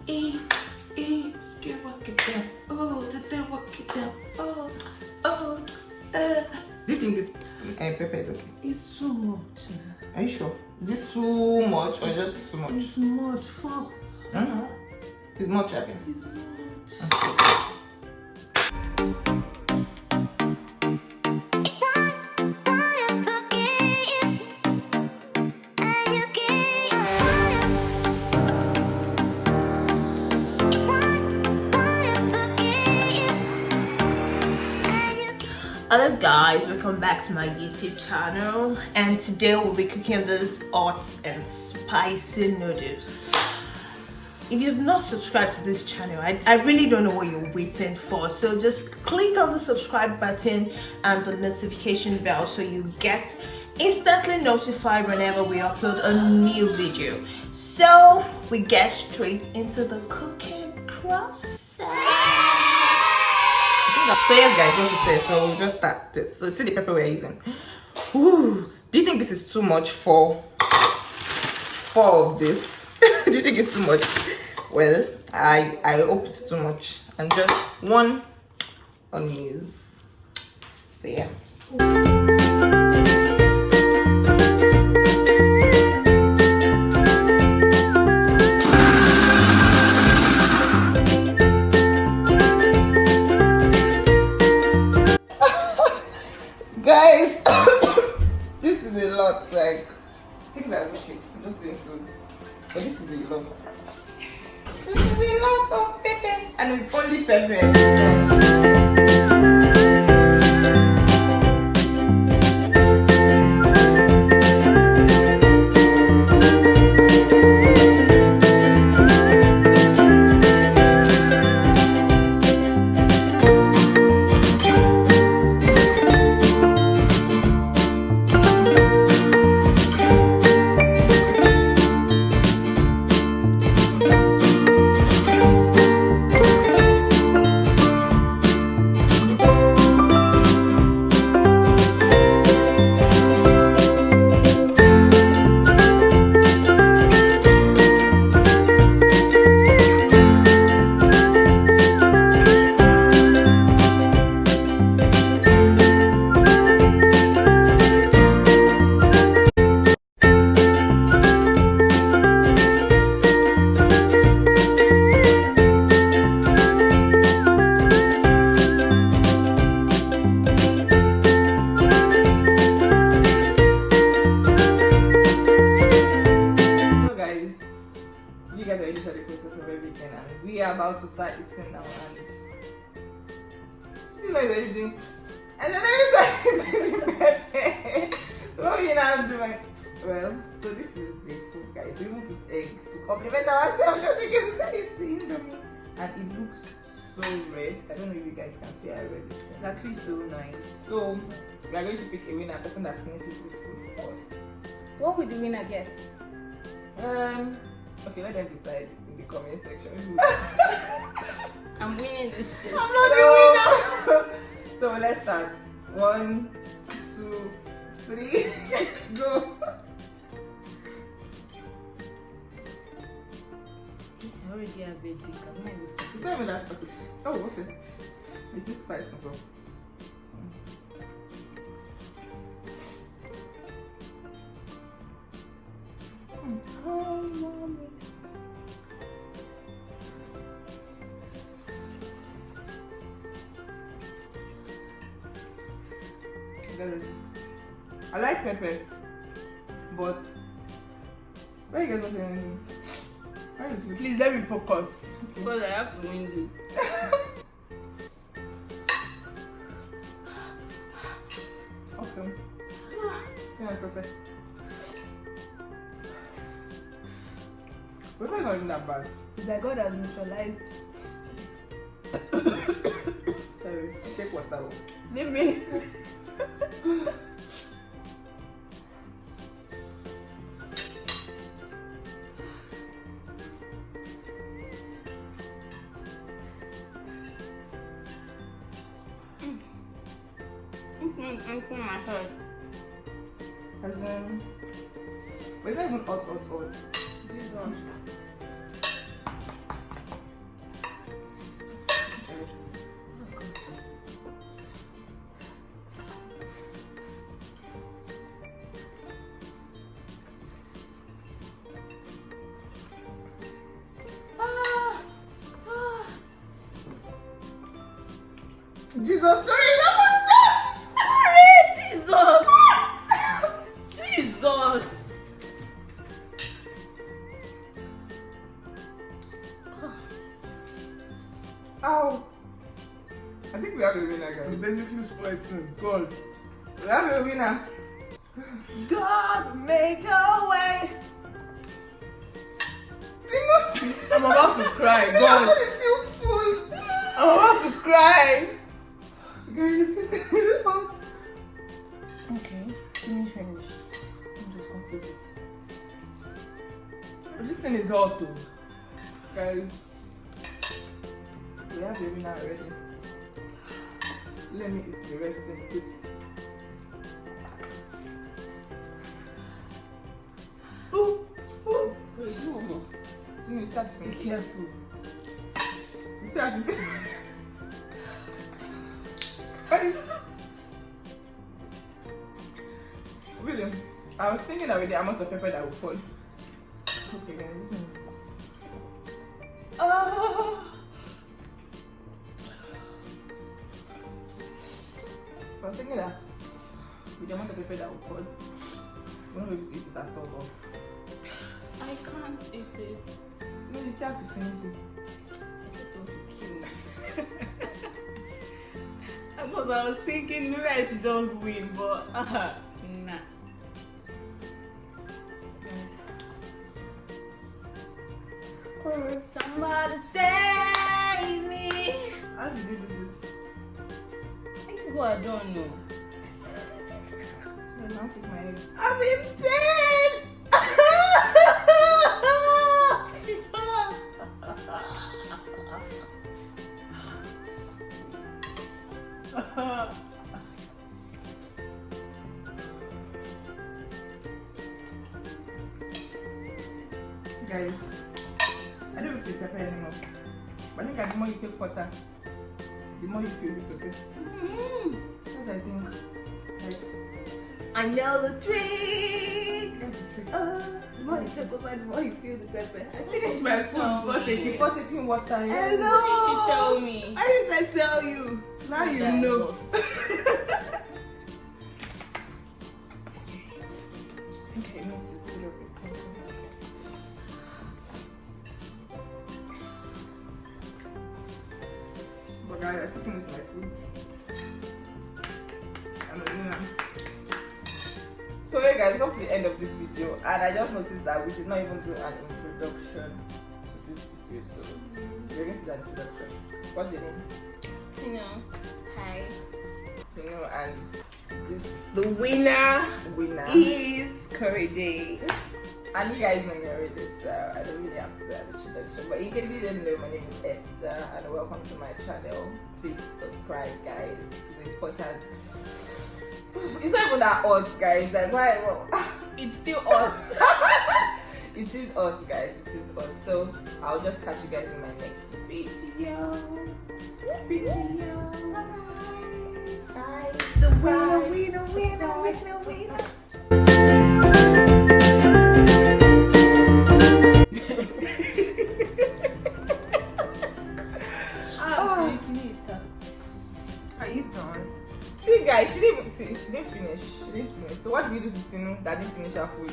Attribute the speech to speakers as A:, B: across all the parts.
A: Work it down. Oh, did they work it down? Do you think this pepper is okay?
B: It's too much.
A: Are you sure? Is it too much or just too much?
B: It's much. For
A: It's much, Abby.
B: It's much.
A: Okay. Hello guys, welcome back to my YouTube channel, and today we'll be cooking this hot and spicy noodles. If you've not subscribed to this channel, I really don't know what you're waiting for, so just click on the subscribe button and the notification bell so you get instantly notified whenever we upload a new video. So we get straight into the cooking process. So yes guys, what she said, so we'll just start this. So see the pepper we're using. Ooh, do you think this is too much for of this? Do you think it's too much? Well, I hope it's too much. And just one onion. So yeah. Guys, this is a lot. Like, I think that's okay. I'm just going to, but this is a lot. This is a lot of pepper, and it's only pepper. We are about to start eating now, and this is what you're doing. And then I start eating the pepper. So what are you now doing? Well, so this is the food, guys. We even put egg to complement ourselves just in case we can eat the indomie. And it looks so red. I don't know if you guys can see how red this thing. It's actually so nice. So we are going to pick a winner, person that finishes this food first.
B: What would the winner get?
A: Okay, let them decide in the comment section.
B: I'm winning this shit.
A: I'm not the winner. So let's start. 1, 2, 3, go.
B: I already have a dick. I'm not even start.
A: It's not even that spicy. Oh, okay. It is spicy though. Hi, mommy. Guys, I like pepper, but why you guys not saying anything? Why is it?
B: Please let me focus.
A: Okay.
B: Because I have to win this.
A: Okay. Yeah, pepper. Pepper is not even that bad.
B: It's like God has neutralized.
A: Sorry, take water.
B: Leave me.
C: Into my head.
A: As in, but it's not even hot.
C: This one.
B: Jesus, story is almost done.
A: Jesus! Jesus!
B: Ow. I think we have a winner,
C: You
B: guys.
C: basically spoiled thing. God.
B: We have a winner.
A: God make a way.
B: Tino.
C: I'm about to cry.
B: Tino,
C: God.
B: what is still full? I'm about to cry. Guys, this is hot.
A: Okay, finish. Just complete it.
C: This thing is hot too.
B: Guys, we have a winner already. Let me eat the rest in peace. Ooh.
A: Wait, no more.
B: Tino, you start to
A: Be
B: finish.
A: careful.
B: You start to finish. Guys. William, I was thinking that with the amount of pepper that we put. Okay, guys, this is. Oh. I was thinking that with the amount of pepper that we put, we're not able to eat it at all.
A: I can't eat it.
B: So you still have to finish it.
A: I was thinking maybe I should just win, but nah. Somebody save me.
B: How did you do this?
A: People I don't know.
B: My mouth is my head.
A: I'm in pain.
B: Guys, I don't feel pepper anymore. But I think the more you take water, the more you feel the pepper. That's I think. Like,
A: I know the trick.
B: that's the trick.
A: The more you take water, the more you feel the pepper. I finished
B: My
A: my
B: food
A: food
B: before taking water. Yes.
A: Hello.
B: Did you tell
A: me?
B: Why did I tell you? Now you know. Okay, no, to put up it. But guys, I still finished my food. I'm a winner. So hey guys, we come to the end of this video, and I just noticed that we did not even do an introduction to this video. So we're getting to that introduction. What's your name?
A: Tino. Hi.
B: Tino, and this
A: The winner
B: winner.
A: is Curry Day.
B: And you guys know me already, so I don't really have to do an introduction. But in case you didn't know, my name is Esther, and welcome to my channel. Please subscribe, guys. It's important. It's not even that hot, guys. Like, why? Well,
A: It's still hot.
B: it is hot, guys. It is hot. So I'll just catch you guys in my next video. Bye. Subscribe.
A: Winner.
B: Are you done? See, guys, she didn't finish. So what do we do to Tino that didn't finish her food?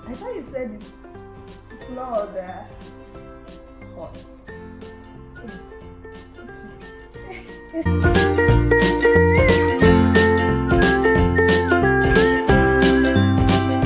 A: I thought you said it's flour there. Hot.